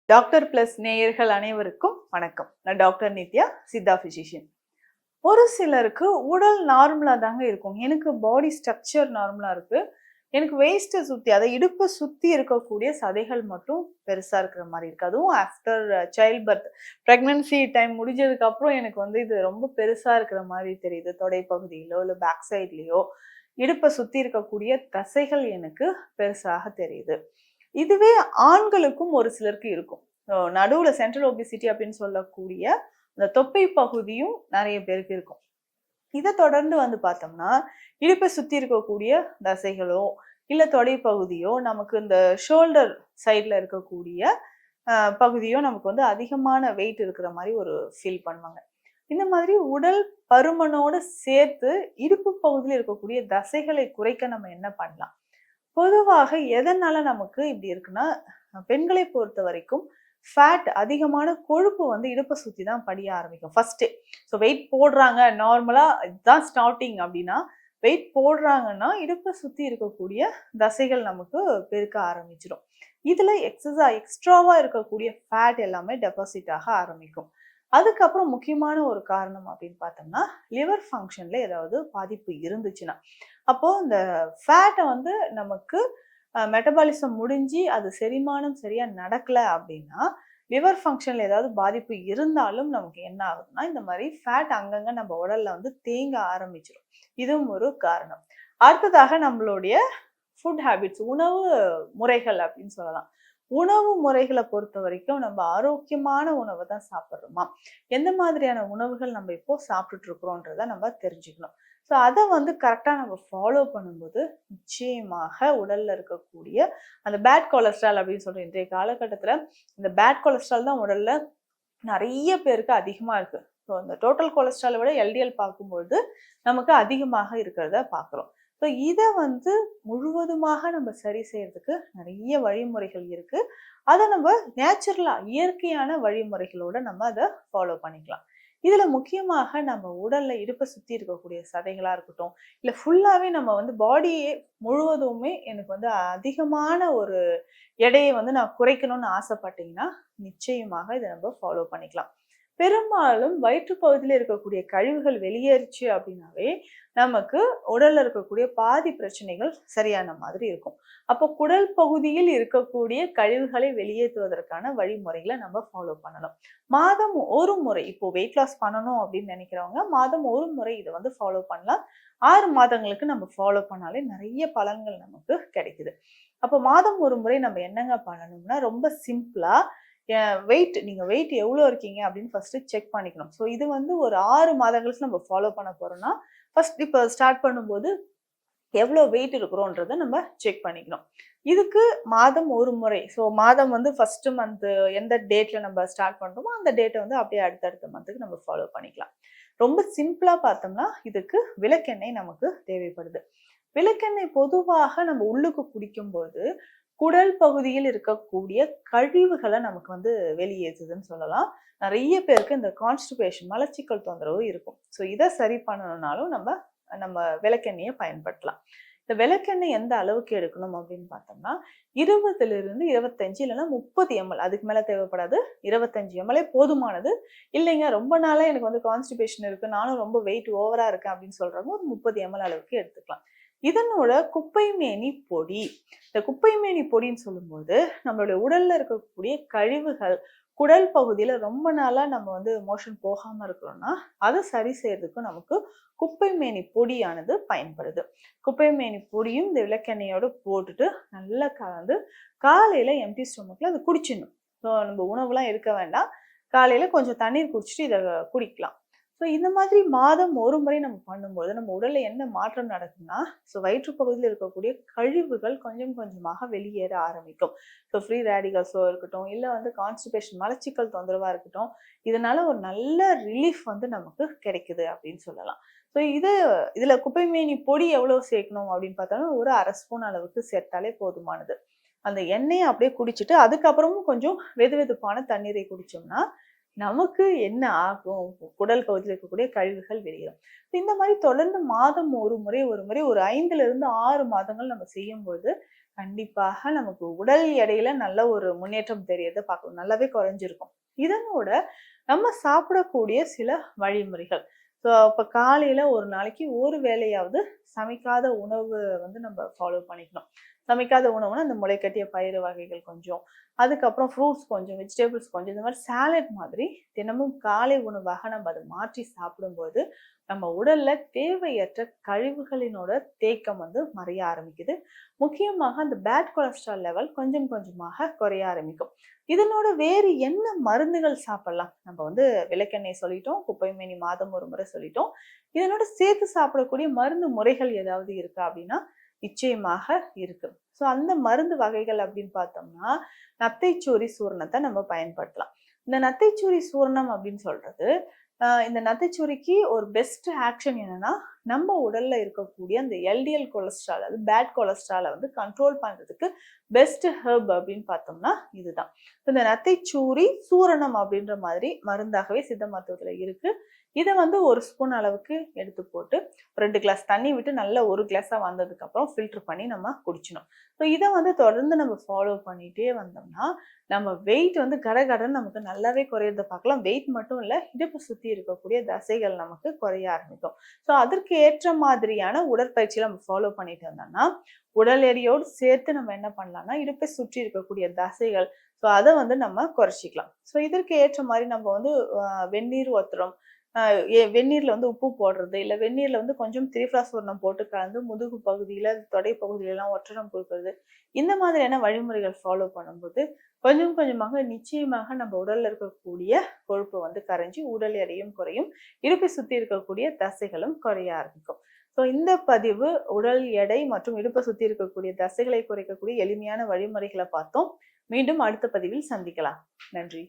Doctor plus நேயர்கள் அனைவருக்கும் வணக்கம். நான் டாக்டர் நித்யா, சித்தா பிசிஷியன். ஒரு சிலருக்கு உடல் நார்மலா தாங்க இருக்கும். எனக்கு பாடி ஸ்ட்ரக்சர் நார்மலா இருக்கு. எனக்கு வெயிஸ்ட்டை சுத்தி, அதை இடுப்பை சுத்தி இருக்கக்கூடிய சதைகள் மட்டும் பெருசா இருக்கிற மாதிரி இருக்கு. அதுவும் after child birth, pregnancy time முடிஞ்சதுக்கு அப்புறம் எனக்கு இது ரொம்ப பெருசா இருக்கிற மாதிரி தெரியுது. தொடை பகுதியிலோ இல்லை பேக் சைட்லயோ இடுப்பை சுத்தி இருக்கக்கூடிய தசைகள் எனக்கு பெருசாக தெரியுது. இதுவே ஆண்களுக்கும் ஒரு சிலருக்கு இருக்கும். நடுவுல சென்ட்ரல் ஒபிசிட்டி அப்படின்னு சொல்லக்கூடிய அந்த தொப்பை பகுதியும் நிறைய பேருக்கு இருக்கும். இதை தொடர்ந்து பார்த்தோம்னா இடுப்பை சுத்தி இருக்கக்கூடிய தசைகளோ இல்ல தொடை பகுதியோ நமக்கு இந்த ஷோல்டர் சைட்ல இருக்கக்கூடிய பகுதியோ நமக்கு அதிகமான வெயிட் இருக்கிற மாதிரி ஒரு ஃபீல் பண்ணுவாங்க. இந்த மாதிரி உடல் பருமனோட சேர்த்து இடுப்பு பகுதியில் இருக்கக்கூடிய தசைகளை குறைக்க நம்ம என்ன பண்ணலாம்? பொதுவாக எதனால நமக்கு இப்படி இருக்குன்னா, பெண்களை பொறுத்த வரைக்கும் ஃபேட் அதிகமான கொழுப்பு இடுப்பை சுத்தி தான் படிய ஆரம்பிக்கும் ஃபர்ஸ்டே. ஸோ வெயிட் போடுறாங்க, நார்மலா இதுதான் ஸ்டார்டிங் அப்படின்னா, வெயிட் போடுறாங்கன்னா இடுப்பை சுத்தி இருக்கக்கூடிய தசைகள் நமக்கு பெருக்க ஆரம்பிச்சிடும். இதுல எக்ஸ்ட்ராவா இருக்கக்கூடிய ஃபேட் எல்லாமே டெபாசிட் ஆக ஆரம்பிக்கும். அதுக்கப்புறம் முக்கியமான ஒரு காரணம் அப்படின்னு பார்த்தோம்னா, லிவர் ஃபங்க்ஷன்ல ஏதாவது பாதிப்பு இருந்துச்சுன்னா, அப்போ இந்த ஃபேட்டை நமக்கு மெட்டபாலிசம் முடிஞ்சு அது செரிமானம் சரியா நடக்கல அப்படின்னா, லிவர் ஃபங்க்ஷன்ல ஏதாவது பாதிப்பு இருந்தாலும் நமக்கு என்ன ஆகுதுன்னா, இந்த மாதிரி ஃபேட் அங்கங்க நம்ம உடல்ல தேங்க ஆரம்பிச்சிடும். இதுவும் ஒரு காரணம். அடுத்ததாக நம்மளுடைய ஃபுட் ஹேபிட்ஸ், உணவு முறைகள் அப்படின்னு சொல்லலாம். உணவு முறைகளை பொறுத்த வரைக்கும் நம்ம ஆரோக்கியமான உணவை தான் சாப்பிட்றோமா, எந்த மாதிரியான உணவுகள் நம்ம இப்போ சாப்பிட்டுட்டு இருக்கிறோன்றத நம்ம தெரிஞ்சுக்கணும். ஸோ அதை கரெக்டாக நம்ம ஃபாலோ பண்ணும்போது நிச்சயமாக உடல்ல இருக்கக்கூடிய அந்த பேட் கொலஸ்ட்ரால் அப்படின்னு சொல்ற இன்றைய காலகட்டத்தில் இந்த பேட் கொலஸ்ட்ரால் தான் உடல்ல நிறைய பேருக்கு அதிகமாக இருக்கு. ஸோ அந்த டோட்டல் கொலஸ்ட்ராலை விட எல்டிஎல் பார்க்கும்பொழுது நமக்கு அதிகமாக இருக்கிறத பார்க்குறோம். ஸோ இதை முழுவதுமாக நம்ம சரி செய்யறதுக்கு நிறைய வழிமுறைகள் இருக்கு. அதை நம்ம நேச்சுரலா இயற்கையான வழிமுறைகளோட நம்ம அதை ஃபாலோ பண்ணிக்கலாம். இதுல முக்கியமாக நம்ம உடல்ல இடுப்பை சுத்தி இருக்கக்கூடிய சதைகளா இருக்கட்டும், இல்ல ஃபுல்லாவே நம்ம பாடியே முழுவதுமே எனக்கு அதிகமான ஒரு எடையை நான் குறைக்கணும்னு ஆசைப்பட்டீங்கன்னா நிச்சயமாக இதை நம்ம ஃபாலோ பண்ணிக்கலாம். பெரும்பாலும் வயிற்றுப்பகுதியில் இருக்கக்கூடிய கழிவுகள் வெளியேறிச்சு அப்படின்னாவே நமக்கு உடல்ல இருக்கக்கூடிய பாதி பிரச்சனைகள் சரியான மாதிரி இருக்கும். அப்போ குடல் பகுதியில் இருக்கக்கூடிய கழிவுகளை வெளியேற்றுவதற்கான வழிமுறைகளை நம்ம ஃபாலோ பண்ணணும். மாதம் ஒரு முறை, இப்போ வெயிட் லாஸ் பண்ணணும் அப்படின்னு நினைக்கிறவங்க மாதம் ஒரு முறை இதை ஃபாலோ பண்ணலாம். 6 மாதங்களுக்கு நம்ம ஃபாலோ பண்ணாலே நிறைய பலன்கள் நமக்கு கிடைக்குது. அப்போ மாதம் ஒரு முறை நம்ம என்னங்க பண்ணணும்னா, ரொம்ப சிம்பிளா நீங்க வெயிட் எவ்வளோ இருக்கீங்க அப்படின்னு ஃபர்ஸ்ட் செக் பண்ணிக்கணும். ஸோ இது ஒரு 6 மாதங்களுக்கு நம்ம ஃபாலோ பண்ண போறோம்னா, ஃபர்ஸ்ட் இப்போ ஸ்டார்ட் பண்ணும்போது எவ்வளோ வெயிட் இருக்கிறோன்றத நம்ம செக் பண்ணிக்கணும். இதுக்கு மாதம் ஒரு முறை, ஸோ மாதம் ஃபர்ஸ்ட் மந்த் எந்த டேட்ல நம்ம ஸ்டார்ட் பண்றோமோ அந்த டேட்டை அப்படியே அடுத்தடுத்த மந்த்துக்கு நம்ம ஃபாலோ பண்ணிக்கலாம். ரொம்ப சிம்பிளா பார்த்தோம்னா இதுக்கு விளக்கெண்ணெய் நமக்கு தேவைப்படுது. விளக்கெண்ணெய் பொதுவாக நம்ம உள்ளுக்கு குடிக்கும்போது குடல் பகுதியில் இருக்கக்கூடிய கழிவுகளை நமக்கு வெளியேற்றுதுன்னு சொல்லலாம். நிறைய பேருக்கு இந்த கான்ஸ்டிபேஷன், மலச்சிக்கல் தொந்தரவு இருக்கும். ஸோ இதை சரி பண்ணணும்னாலும் நம்ம நம்ம விளக்கெண்ணெயை பயன்படுத்தலாம். இந்த விளக்கெண்ணெய் எந்த அளவுக்கு எடுக்கணும் அப்படின்னு பார்த்தோம்னா, 20 to 25 இல்லைன்னா 30 ml, அதுக்கு மேல தேவைப்படாது. 25 ml போதுமானது. இல்லைங்க ரொம்ப நாளா எனக்கு கான்ஸ்டிபேஷன் இருக்கு, நானும் ரொம்ப வெயிட் ஓவரா இருக்கேன் அப்படின்னு சொல்றவங்க ஒரு 30 ml அளவுக்கு எடுத்துக்கலாம். இதனோட குப்பைமேனி பொடி, இந்த குப்பைமேனி பொடின்னு சொல்லும்போது நம்மளுடைய உடல்ல இருக்கக்கூடிய கழிவுகள் குடல் பகுதியில ரொம்ப நாளா நம்ம மோஷன் போகாம இருக்கிறோம்னா அதை சரி செய்யறதுக்கு நமக்கு குப்பைமேனி பொடியானது பயன்படுது. குப்பைமேனி பொடியும் இந்த விளக்கெண்ணெயோட போட்டுட்டு நல்லா கலந்து காலையில எம்டி ஸ்டொமக்ல அதை குடிச்சிடணும். ஸோ நம்ம உணவுலாம் எடுக்க வேண்டாம், காலையில கொஞ்சம் தண்ணீர் குடிச்சிட்டு இதை குடிக்கலாம். ஸோ இந்த மாதிரி மாதம் ஒரு முறை நம்ம பண்ணும்போது நம்ம உடல்ல என்ன மாற்றம் நடக்கும்னா, ஸோ வயிற்று பகுதியில் இருக்கக்கூடிய கழிவுகள் கொஞ்சம் கொஞ்சமாக வெளியேற ஆரம்பிக்கும். ஸோ ஃப்ரீ ரேடிகல்ஸோ இருக்கட்டும், இல்லை கான்ஸ்டிபேஷன், மலச்சிக்கல் தொந்தரவா இருக்கட்டும், இதனால ஒரு நல்ல ரிலீஃப் நமக்கு கிடைக்குது அப்படின்னு சொல்லலாம். ஸோ இதுல குப்பைமேனி பொடி எவ்வளவு சேர்க்கணும் அப்படின்னு பார்த்தோம்னா, ஒரு 1/2 ஸ்பூன் அளவுக்கு சேர்த்தாலே போதுமானது. அந்த எண்ணெயை அப்படியே குடிச்சிட்டு அதுக்கப்புறமும் கொஞ்சம் வெதுவெதுப்பான தண்ணீரை குடிச்சோம்னா நமக்கு என்ன ஆகும்? குடல் பகுதியில் இருக்கக்கூடிய கழிவுகள் வெளியேறும். இந்த மாதிரி தொடர்ந்து மாதம் ஒரு முறை ஒரு 5 to 6 மாதங்கள் நம்ம செய்யும்போது கண்டிப்பாக நமக்கு உடல் எடையில நல்ல ஒரு முன்னேற்றம் தெரியறத பார்க்கலாம். நல்லாவே குறைஞ்சிருக்கும். இதனோட நம்ம சாப்பிடக்கூடிய சில வழிமுறைகள். இப்ப காலையில ஒரு நாளைக்கு ஒரு வேளையாவது சமைக்காத உணவு வந்து நம்ம ஃபாலோ பண்ணிக்கணும். சமைக்காத உணவுனா அந்த முளைக்கட்டிய பயிறு வகைகள் கொஞ்சம், அதுக்கப்புறம் ஃப்ரூட்ஸ் கொஞ்சம், வெஜிடபிள்ஸ் கொஞ்சம், இந்த மாதிரி சாலட் மாதிரி தினமும் காலை உணவாக நம்ம அத மாற்றி சாப்பிடும்போது, நம்ம உடல்ல தேவையற்ற கழிவுகளினோட தேக்கம் வந்து மறைய ஆரம்பிக்குது. முக்கியமாக அந்த பேட் கொலஸ்ட்ரால் லெவல் கொஞ்சம் கொஞ்சமாக குறைய ஆரம்பிக்கும். இதனோட வேறு என்ன மருந்துகள் சாப்பிடலாம்? நம்ம வந்து விளக்கெண்ணெய் சொல்லிட்டோம், குப்பைமேனி மாதம் ஒரு முறை சொல்லிட்டோம். இதனோட சேர்த்து சாப்பிடக்கூடிய மருந்து முறைகள் ஏதாவது இருக்கா அப்படின்னா, நிச்சயமாக இருக்கு. அந்த மருந்து வகைகள் அப்படின்னு பார்த்தோம்னா, நத்தைச்சூரி சூரணத்தை நம்ம பயன்படுத்தலாம். இந்த நத்தைச்சூரி சூரணம் அப்படின்னு சொல்றது, இந்த நத்தைச்சுரிக்கு ஒரு பெஸ்ட் ஆக்ஷன் என்னன்னா, நம்ம உடல்ல இருக்கக்கூடிய அந்த எல்டிஎல் கொலஸ்ட்ரால், அது பேட் கொலஸ்ட்ராலை வந்து கண்ட்ரோல் பண்றதுக்கு பெஸ்ட் ஹெர்ப் அப்படின்னு பார்த்தோம்னா இதுதான். இந்த நத்தைச்சூரி சூரணம் அப்படின்ற மாதிரி மருந்தாகவே சித்த மருத்துவத்துல இருக்கு. இதை வந்து ஒரு ஸ்பூன் அளவுக்கு எடுத்து போட்டு 2 கிளாஸ் தண்ணி விட்டு நல்லா 1 கிளாஸா வந்ததுக்கு அப்புறம் ஃபில்டர் பண்ணி நம்ம குடிச்சணும். இதை வந்து தொடர்ந்து நம்ம ஃபாலோ பண்ணிட்டே வந்தோம்னா நம்ம வெயிட் வந்து கடகடன்னு நமக்கு நல்லாவே குறையறத பார்க்கலாம். வெயிட் மட்டும் இல்ல, இடுப்பு சுத்தி இருக்கக்கூடிய தசைகள் நமக்கு குறைய ஆரம்பிக்கும். அதற்கு ஏற்ற மாதிரியான உடற்பயிற்சியை நம்ம ஃபாலோ பண்ணிட்டு வந்தோம்னா, உடல் எடையோடு சேர்த்து நம்ம என்ன பண்ணலாம்னா, இடுப்பை சுற்றி இருக்கக்கூடிய தசைகள் அதை வந்து நம்ம குறைச்சிக்கலாம். இதற்கு ஏற்ற மாதிரி நம்ம வந்து வெந்நீர் ஒத்தடம், வெந்நீர்ல வந்து உப்பு போடுறது, இல்ல வெந்நீர்ல வந்து கொஞ்சம் திரிஃப்ராசூர்ணம் போட்டு கலந்து முதுகு பகுதியில, தொடை பகுதியில எல்லாம் ஒற்றடம் கொடுக்கறது, இந்த மாதிரியான வழிமுறைகள் ஃபாலோ பண்ணும்போது கொஞ்சம் கொஞ்சமாக நிச்சயமாக நம்ம உடல்ல இருக்கக்கூடிய கொழுப்பு வந்து கரைஞ்சி உடல் எடையும் குறையும், இடுப்பை சுத்தி இருக்கக்கூடிய தசைகளும் குறைய ஆரம்பிக்கும். இந்த பதிவு உடல் எடை மற்றும் இடுப்பை சுத்தி இருக்கக்கூடிய தசைகளை குறைக்கக்கூடிய எளிமையான வழிமுறைகளை பார்த்தோம். மீண்டும் அடுத்த பதிவில் சந்திக்கலாம். நன்றி.